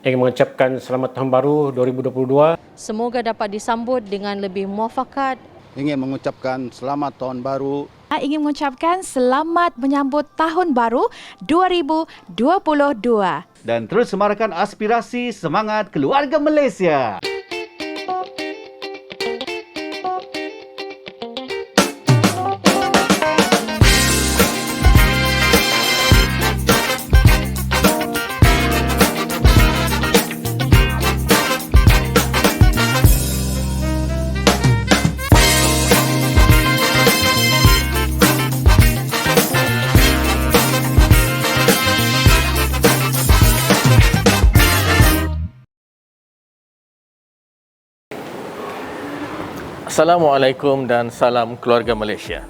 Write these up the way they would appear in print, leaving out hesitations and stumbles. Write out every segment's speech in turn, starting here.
ingin mengucapkan selamat tahun baru 2022. Semoga dapat disambut dengan lebih muafakat. Ingin mengucapkan selamat tahun baru. Ingin mengucapkan selamat menyambut tahun baru 2022. Dan terus semarakkan aspirasi semangat keluarga Malaysia. Assalamualaikum dan salam keluarga Malaysia.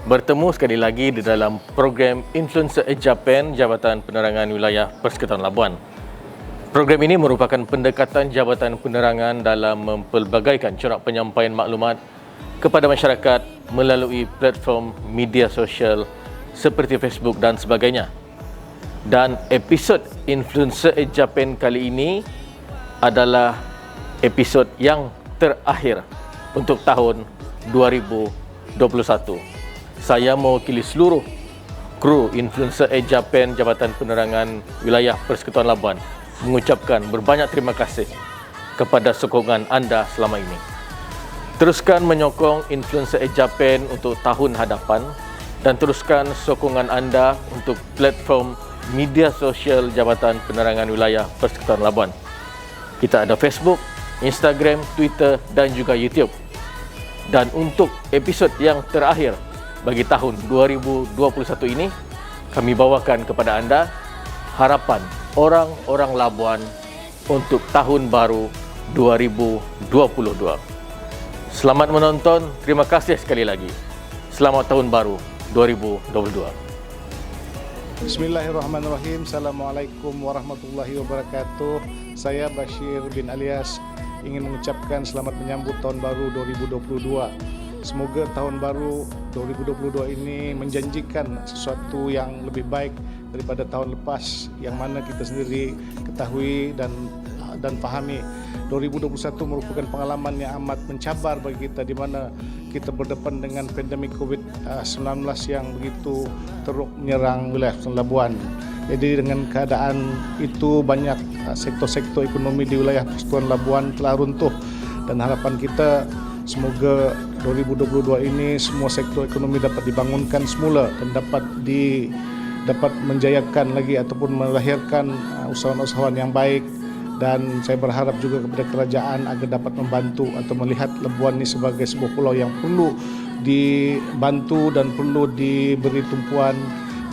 Bertemu sekali lagi di dalam program Influencer Japan Jabatan Penerangan Wilayah Persekutuan Labuan. Program ini merupakan pendekatan Jabatan Penerangan dalam mempelbagaikan corak penyampaian maklumat kepada masyarakat melalui platform media sosial seperti Facebook dan sebagainya. Dan episod Influencer Japan kali ini adalah episod yang terakhir untuk tahun 2021. Saya mewakili seluruh kru Influencer Japan Jabatan Penerangan Wilayah Persekutuan Labuan mengucapkan berbanyak terima kasih kepada sokongan anda selama ini. Teruskan menyokong Influencer Japan untuk tahun hadapan dan teruskan sokongan anda untuk platform media sosial Jabatan Penerangan Wilayah Persekutuan Labuan. Kita ada Facebook, Instagram, Twitter dan juga YouTube. Dan untuk episod yang terakhir bagi tahun 2021 ini, kami bawakan kepada anda harapan orang-orang Labuan untuk tahun baru 2022. Selamat menonton, terima kasih sekali lagi. Selamat tahun baru 2022. Bismillahirrahmanirrahim. Assalamualaikum warahmatullahi wabarakatuh. Saya Bashir bin Alias ingin mengucapkan selamat menyambut tahun baru 2022. Semoga tahun baru 2022 ini menjanjikan sesuatu yang lebih baik daripada tahun lepas yang mana kita sendiri ketahui dan fahami 2021 merupakan pengalaman yang amat mencabar bagi kita, di mana kita berdepan dengan pandemik COVID-19 yang begitu teruk menyerang wilayah Labuan. Jadi dengan keadaan itu banyak sektor-sektor ekonomi di wilayah Persekutuan Labuan telah runtuh, dan harapan kita semoga 2022 ini semua sektor ekonomi dapat dibangunkan semula dan dapat menjayakan lagi ataupun melahirkan usahawan-usahawan yang baik. Dan saya berharap juga kepada kerajaan agar dapat membantu atau melihat Labuan ini sebagai sebuah pulau yang perlu dibantu dan perlu diberi tumpuan.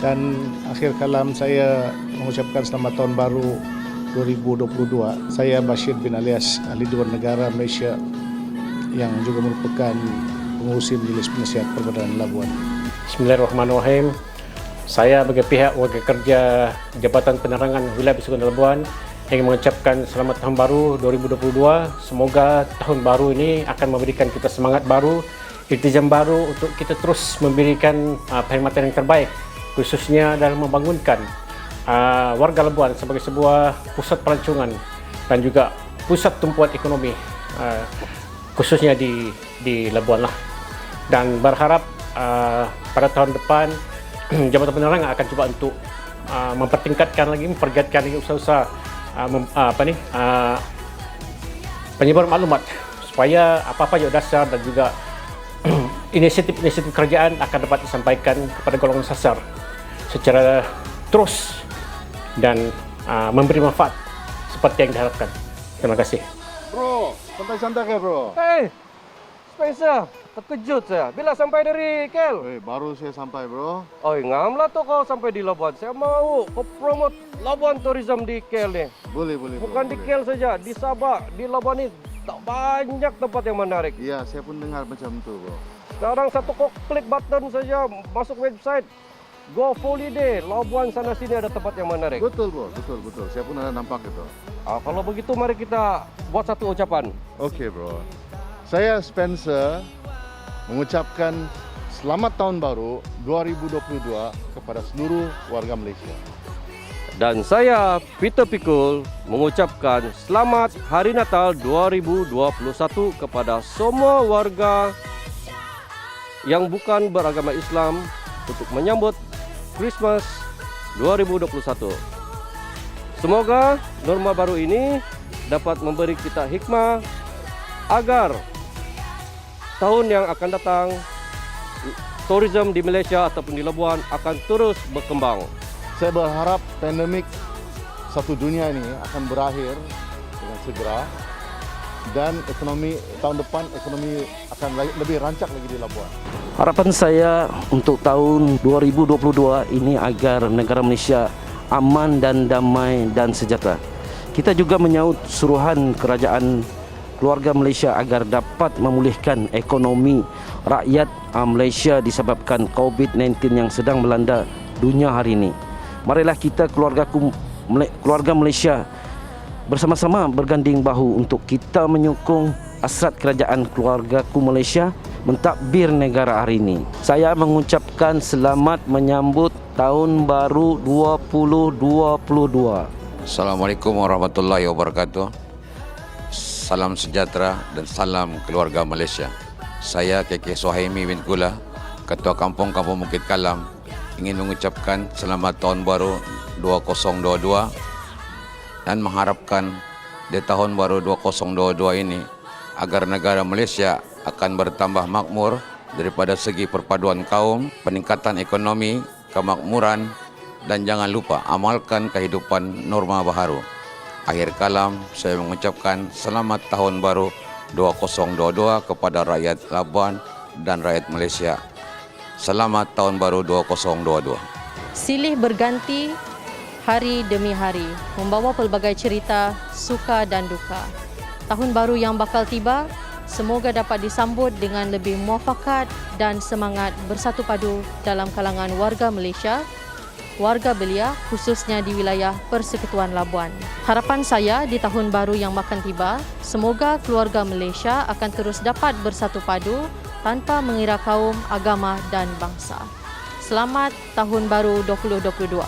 Dan akhir kalam saya mengucapkan selamat tahun baru 2022. Saya Bashir bin Alias, ahli Dewan Negara Malaysia yang juga merupakan pengurusi Majlis Penasihat Perbadanan Labuan. Bismillahirrahmanirrahim. Saya sebagai pihak warga kerja Jabatan Penerangan Wilayah Persekutuan Labuan ingin mengucapkan selamat tahun baru 2022. Semoga tahun baru ini akan memberikan kita semangat baru, iltizam baru untuk kita terus memberikan perkhidmatan yang terbaik, khususnya dalam membangunkan warga Labuan sebagai sebuah pusat pelancongan dan juga pusat tumpuan ekonomi, khususnya di Labuan lah. Dan berharap pada tahun depan Jabatan Penerangan akan cuba untuk mempertingkatkan lagi, mempergiatkan lagi usaha-usaha penyebar maklumat supaya apa-apa yang dasar dan juga inisiatif-inisiatif kerajaan akan dapat disampaikan kepada golongan sasar secara terus dan memberi manfaat seperti yang diharapkan. Terima kasih. Bro, santai-santai ke bro? Hey, Spencer, terkejut saya. Bila sampai dari KL? Baru saya sampai bro. Oh, ngamlah tuh kau sampai di Labuan. Saya mau kau promote Labuan Tourism di KL nih. Boleh. Bukan di KL saja, di Sabah, di Labuan ini tak banyak tempat yang menarik. Iya, saya pun dengar macam tu bro. Sekarang satu klik button saja masuk website Go Holiday, Labuan sana sini ada tempat yang menarik. Betul bro, betul. Saya pun ada nampak itu. Kalau begitu mari kita buat satu ucapan. Oke bro. Saya Spencer mengucapkan selamat tahun baru 2022 kepada seluruh warga Malaysia. Dan saya, Peter Pikul, mengucapkan selamat Hari Natal 2021 kepada semua warga yang bukan beragama Islam untuk menyambut Christmas 2021. Semoga norma baru ini dapat memberi kita hikmah agar tahun yang akan datang tourism di Malaysia ataupun di Labuan akan terus berkembang. Saya berharap pandemik satu dunia ini akan berakhir dengan segera dan ekonomi tahun depan akan lebih rancak lagi di Labuan. Harapan saya untuk tahun 2022 ini agar negara Malaysia aman dan damai dan sejahtera. Kita juga menyahut suruhan kerajaan keluarga Malaysia agar dapat memulihkan ekonomi rakyat Malaysia disebabkan COVID-19 yang sedang melanda dunia hari ini. Marilah kita keluarga Malaysia bersama-sama berganding bahu untuk kita menyokong hasrat kerajaan keluargaku Malaysia mentadbir negara hari ini. Saya mengucapkan selamat menyambut Tahun Baru 2022. Assalamualaikum warahmatullahi wabarakatuh. Salam sejahtera dan salam keluarga Malaysia. Saya KK Suhaimi bin Kula, Ketua Kampung Bukit Kalam, ingin mengucapkan selamat Tahun Baru 2022 dan mengharapkan di Tahun Baru 2022 ini agar negara Malaysia akan bertambah makmur daripada segi perpaduan kaum, peningkatan ekonomi, kemakmuran, dan jangan lupa amalkan kehidupan norma baharu. Akhir kalam, saya mengucapkan selamat Tahun Baru 2022 kepada rakyat Labuan dan rakyat Malaysia. Selamat Tahun Baru 2022. Silih berganti hari demi hari, membawa pelbagai cerita, suka dan duka. Tahun baru yang bakal tiba, semoga dapat disambut dengan lebih muafakat dan semangat bersatu padu dalam kalangan warga Malaysia, warga belia khususnya di wilayah Persekutuan Labuan. Harapan saya di tahun baru yang akan tiba, semoga keluarga Malaysia akan terus dapat bersatu padu tanpa mengira kaum, agama dan bangsa. Selamat Tahun Baru 2022.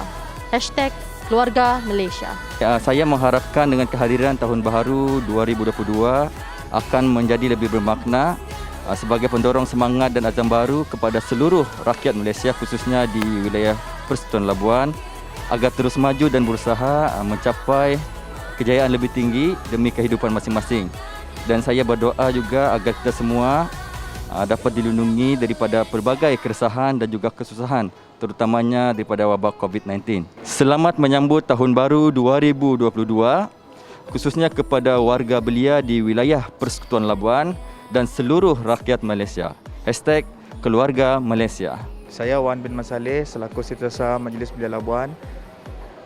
#Keluarga Malaysia. Saya mengharapkan dengan kehadiran Tahun Baharu 2022 akan menjadi lebih bermakna sebagai pendorong semangat dan azam baru kepada seluruh rakyat Malaysia khususnya di wilayah Persekutuan Labuan agar terus maju dan berusaha mencapai kejayaan lebih tinggi demi kehidupan masing-masing. Dan saya berdoa juga agar kita semua dapat dilindungi daripada pelbagai keresahan dan juga kesusahan, terutamanya daripada wabak COVID-19. Selamat menyambut Tahun Baru 2022, khususnya kepada warga belia di wilayah Persekutuan Labuan dan seluruh rakyat Malaysia. #Keluarga Malaysia. Saya Wan bin Masaleh selaku Setiausaha Majlis Belia Labuan.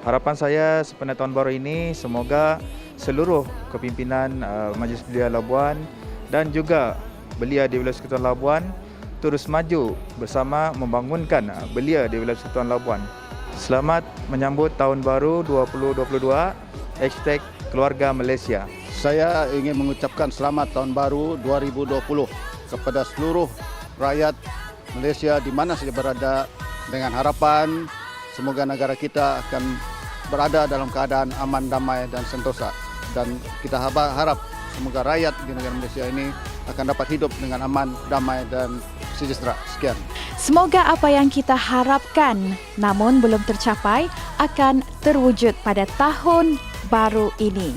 Harapan saya sepanjang tahun baru ini semoga seluruh kepimpinan Majlis Belia Labuan dan juga belia di wilayah Persekutuan Labuan terus maju bersama membangunkan belia di wilayah Persekutuan Labuan. Selamat menyambut Tahun Baru 2022. #Keluarga Malaysia. Saya ingin mengucapkan selamat Tahun Baru 2020 kepada seluruh rakyat Malaysia di mana saja berada, dengan harapan semoga negara kita akan berada dalam keadaan aman, damai dan sentosa. Dan kita harap semoga rakyat di negara Malaysia ini akan dapat hidup dengan aman, damai dan sejahtera. Sekian. Semoga apa yang kita harapkan namun belum tercapai akan terwujud pada tahun baru ini.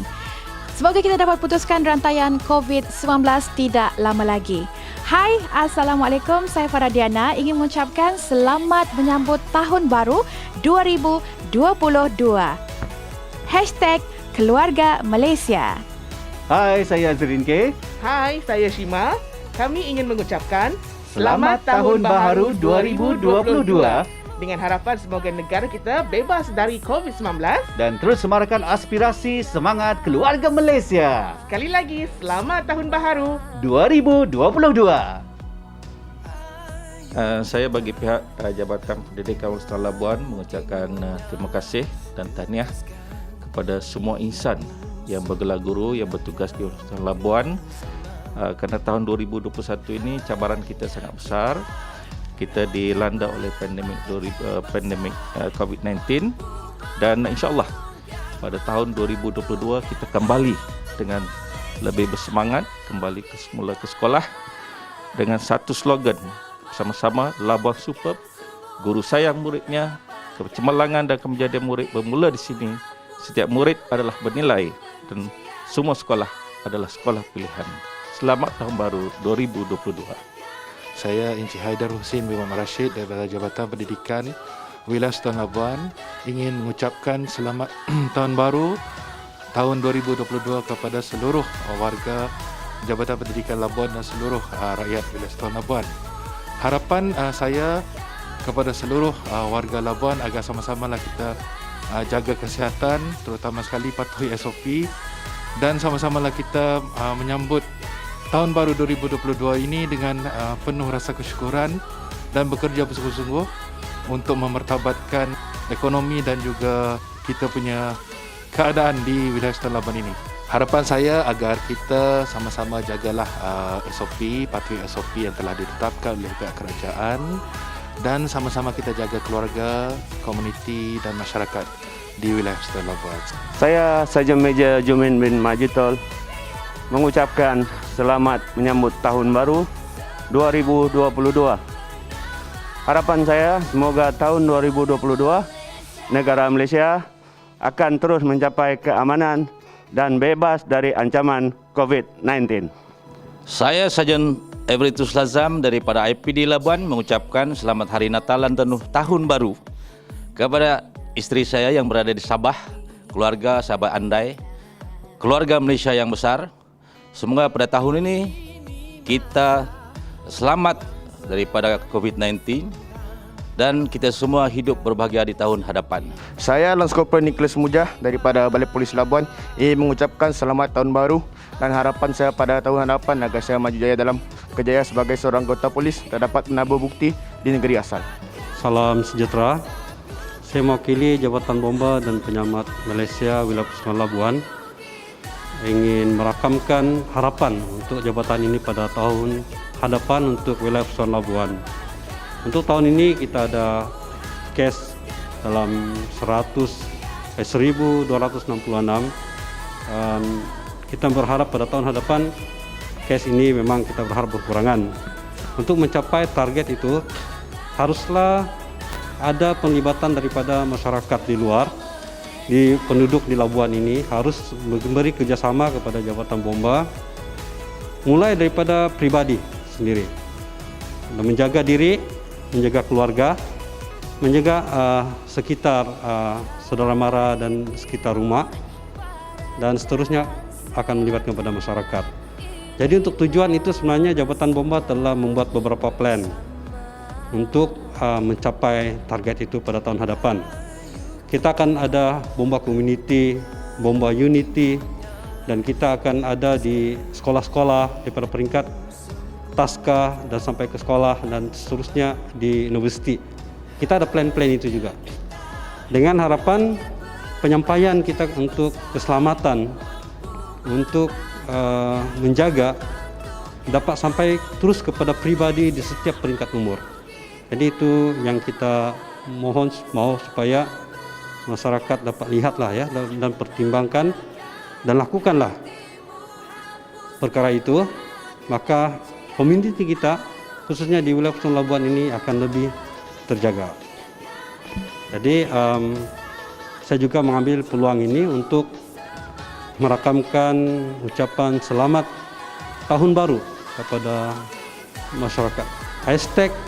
Semoga kita dapat putuskan rantaian COVID-19 tidak lama lagi. Hai, Assalamualaikum. Saya Farah Diana ingin mengucapkan selamat menyambut Tahun Baru 2022. #Keluarga Malaysia. Hai, saya Azrin K. Hai, saya Shima. Kami ingin mengucapkan Selamat Tahun Baharu 2022 dengan harapan semoga negara kita bebas dari COVID-19 dan terus semarakan aspirasi semangat keluarga Malaysia. Sekali lagi, selamat Tahun Baharu 2022. Saya bagi pihak Jabatan Pendidikan Persekutuan Labuan mengucapkan terima kasih dan tahniah kepada semua insan yang bergelar guru yang bertugas di Persekutuan Labuan. Kerana tahun 2021 ini cabaran kita sangat besar. Kita dilanda oleh pandemik COVID-19 Dan insya-Allah pada tahun 2022 kita kembali dengan lebih bersemangat, kembali semula ke sekolah dengan satu slogan bersama-sama, Labuan Superb, guru sayang muridnya, kecemerlangan dan kejayaan murid bermula di sini. Setiap murid adalah bernilai dan semua sekolah adalah sekolah pilihan. Selamat Tahun Baru 2022. Saya Encik Haidar Hussein bin Muhammad Rashid daripada Jabatan Pendidikan Wilayah Sultan Labuan ingin mengucapkan selamat Tahun Baru tahun 2022 kepada seluruh warga Jabatan Pendidikan Labuan dan seluruh rakyat Wilayah Sultan Labuan. Harapan saya kepada seluruh warga Labuan agar sama-samalah kita jaga kesihatan, terutama sekali patuhi SOP, dan sama-samalah kita menyambut Tahun Baru 2022 ini dengan penuh rasa kesyukuran dan bekerja bersungguh-sungguh untuk memertabatkan ekonomi dan juga kita punya keadaan di wilayah Sultan Labuan ini. Harapan saya agar kita sama-sama jagalah SOP, patuhi SOP yang telah ditetapkan oleh pihak kerajaan, dan sama-sama kita jaga keluarga, komuniti dan masyarakat di wilayah Sultan Labuan. Saya Sarjan Major Jumin bin Majitol mengucapkan selamat menyambut Tahun Baru 2022. Harapan saya semoga tahun 2022 negara Malaysia akan terus mencapai keamanan dan bebas dari ancaman COVID-19. Saya Sarjan Evritus Lazam daripada IPD Labuan mengucapkan selamat Hari Natal dan Tahun Baru kepada isteri saya yang berada di Sabah, keluarga sahabat andai, keluarga Malaysia yang besar. Semoga pada tahun ini kita selamat daripada COVID-19 dan kita semua hidup berbahagia di tahun hadapan. Saya Lance Corporal Nicholas Mujah daripada Balai Polis Labuan ingin mengucapkan selamat Tahun Baru dan harapan saya pada tahun hadapan agar saya maju jaya dalam kerjaya sebagai seorang anggota polis dan dapat menambah bukti di negeri asal. Salam sejahtera. Saya mewakili Jabatan Bomba dan Penyelamat Malaysia Wilayah Sultan Labuan ingin merakamkan harapan untuk jabatan ini pada tahun hadapan untuk wilayah Sultan Labuan. Untuk tahun ini kita ada kes dalam 1.266. Kita berharap pada tahun hadapan kes ini memang kita berharap berkurangan. Untuk mencapai target itu haruslah ada penglibatan daripada masyarakat di luar, di penduduk di Labuan ini harus memberi kerjasama kepada Jabatan Bomba, mulai daripada pribadi sendiri, menjaga diri, menjaga keluarga, menjaga sekitar saudara mara dan sekitar rumah, dan seterusnya akan melibatkan kepada masyarakat. Jadi untuk tujuan itu sebenarnya Jabatan Bomba telah membuat beberapa plan untuk mencapai target itu pada tahun hadapan. Kita akan ada bomba community, bomba unity, dan kita akan ada di sekolah-sekolah daripada peringkat taska dan sampai ke sekolah dan seterusnya di universiti. Kita ada plan-plan itu juga. Dengan harapan penyampaian kita untuk keselamatan, untuk menjaga dapat sampai terus kepada pribadi di setiap peringkat umur. Jadi itu yang kita mau supaya masyarakat dapat lihatlah ya dan pertimbangkan dan lakukanlah perkara itu, maka komuniti kita khususnya di wilayah Sultan Labuan ini akan lebih terjaga. Jadi saya juga mengambil peluang ini untuk merakamkan ucapan selamat Tahun Baru kepada masyarakat.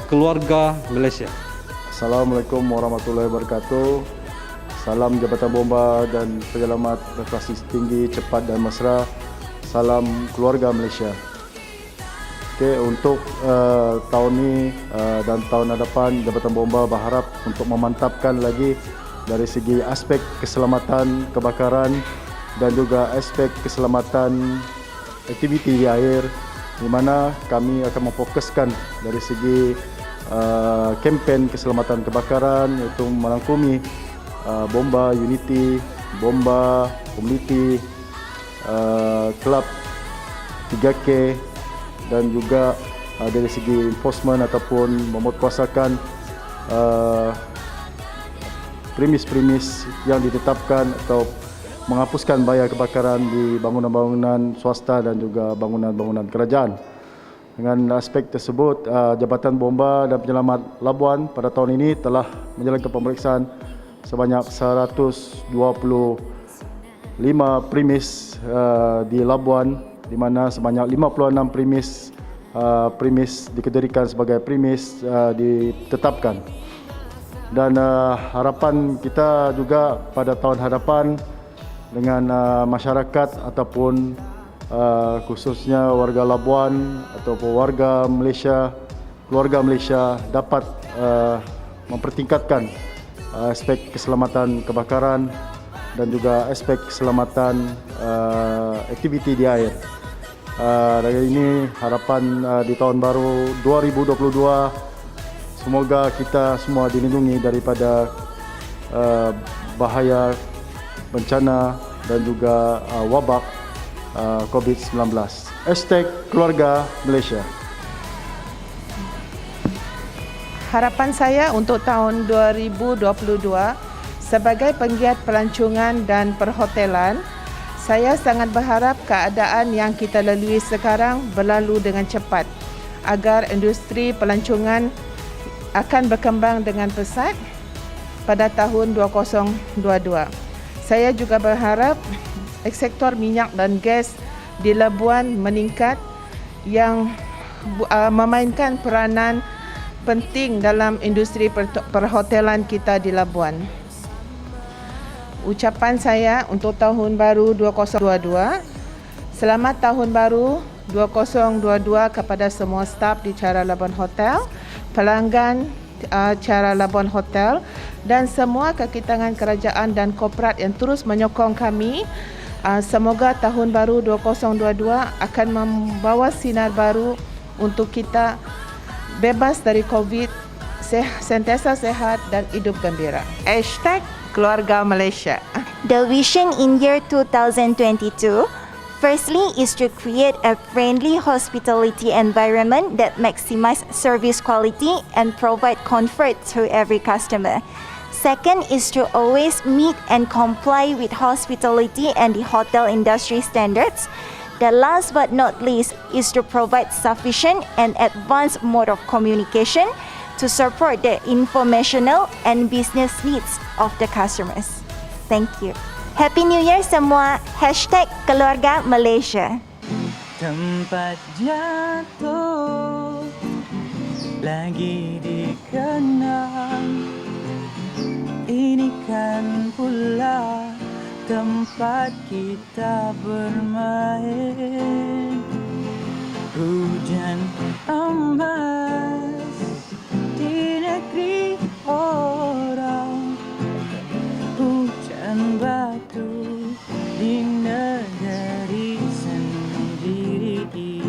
#keluarga Malaysia. Assalamualaikum warahmatullahi wabarakatuh. Salam Jabatan Bomba dan Penyelamat berprestasi tinggi, cepat dan mesra. Salam keluarga Malaysia. Okey, untuk tahun ini dan tahun hadapan Jabatan Bomba berharap untuk memantapkan lagi dari segi aspek keselamatan kebakaran dan juga aspek keselamatan aktiviti di air, di mana kami akan memfokuskan dari segi kempen keselamatan kebakaran, iaitu merangkumi bomba unity, bomba community, klub 3K, dan juga dari segi enforcement ataupun memperkuasakan premis-premis yang ditetapkan atau menghapuskan bayar kebakaran di bangunan-bangunan swasta dan juga bangunan-bangunan kerajaan. Dengan aspek tersebut, Jabatan Bomba dan Penyelamat Labuan pada tahun ini telah menjalankan pemeriksaan sebanyak 125 premis di Labuan, di mana sebanyak 56 premis dikategorikan sebagai premis ditetapkan. Dan harapan kita juga pada tahun hadapan dengan masyarakat ataupun khususnya warga Labuan ataupun warga Malaysia, keluarga Malaysia dapat mempertingkatkan aspek keselamatan kebakaran dan juga aspek keselamatan aktiviti di air. Dari ini harapan di tahun baru 2022, semoga kita semua dilindungi daripada bahaya bencana dan juga wabak COVID-19. #Keluarga Malaysia. Harapan saya untuk tahun 2022 sebagai penggiat pelancongan dan perhotelan, saya sangat berharap keadaan yang kita lalui sekarang berlalu dengan cepat agar industri pelancongan akan berkembang dengan pesat pada tahun 2022. Saya juga berharap sektor minyak dan gas di Labuan meningkat yang memainkan peranan penting dalam industri perhotelan kita di Labuan. Ucapan saya untuk tahun baru 2022, selamat tahun baru 2022 kepada semua staf di Cara Labuan Hotel, pelanggan Cara Labuan Hotel dan semua kekitangan kerajaan dan korporat yang terus menyokong kami. Semoga tahun baru 2022 akan membawa sinar baru untuk kita bebas dari COVID, sentiasa sehat dan hidup gembira. #Keluarga Malaysia. The vision in year 2022 firstly is to create a friendly hospitality environment that maximize service quality and provide comfort to every customer. Second is to always meet and comply with hospitality and the hotel industry standards. The last but not least is to provide sufficient and advanced mode of communication to support the informational and business needs of the customers. Thank you. Happy New Year semua. #Keluarga Malaysia. Tempat jatuh lagi dikenang. Ini kan pula tempat kita bermain. Hujan emas di negeri orang, hujan batu di negeri sendiri.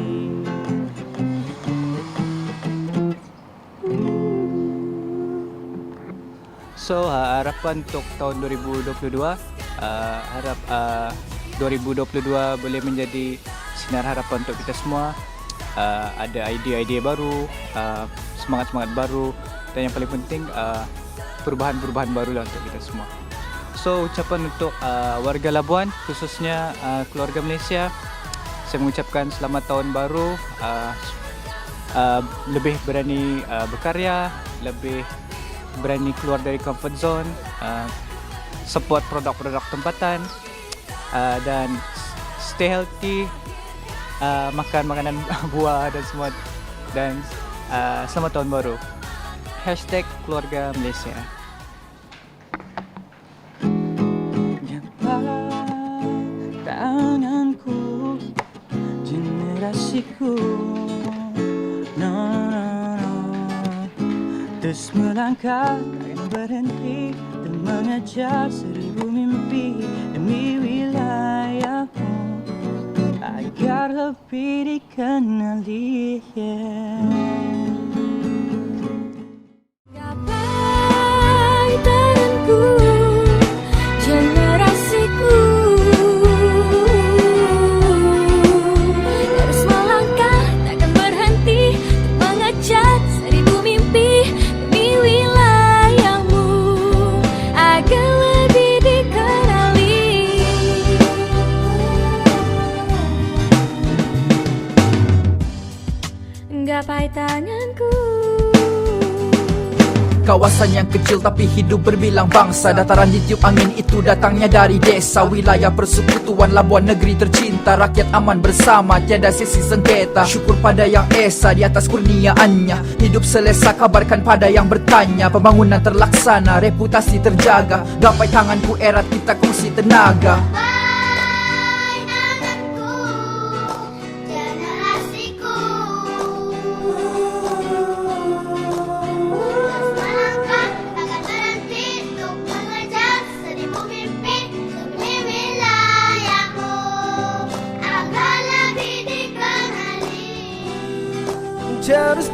So harapan untuk tahun 2022, harap 2022 boleh menjadi sinar harapan untuk kita semua. Ada idea-idea baru, semangat-semangat baru dan yang paling penting perubahan-perubahan baru lah untuk kita semua. So ucapan untuk warga Labuan, khususnya keluarga Malaysia, saya mengucapkan selamat tahun baru, lebih berani berkarya, lebih berani keluar dari comfort zone, support produk-produk tempatan, dan stay healthy, makan makanan buah dan semua, dan selamat tahun baru. #Keluarga Malaysia. Tanganku, generasiku, no. Terus melangkah, takkan berhenti, dan mengejar 1000 mimpi demi wilayahmu, agar lebih dikenali. Gapai tanganku, generasiku, terus melangkah, takkan berhenti, mengejar 1000 mimpi demi wilayahmu, Kawasan yang kecil tapi hidup berbilang bangsa. Dataran ditiup angin itu datangnya dari desa. Wilayah persekutuan Labuan negeri tercinta. Rakyat aman bersama, tiada sesi sengketa. Syukur pada yang esa di atas kurniaannya. Hidup selesa, kabarkan pada yang bertanya. Pembangunan terlaksana, reputasi terjaga. Gapai tanganku erat, kita kongsi tenaga. Terus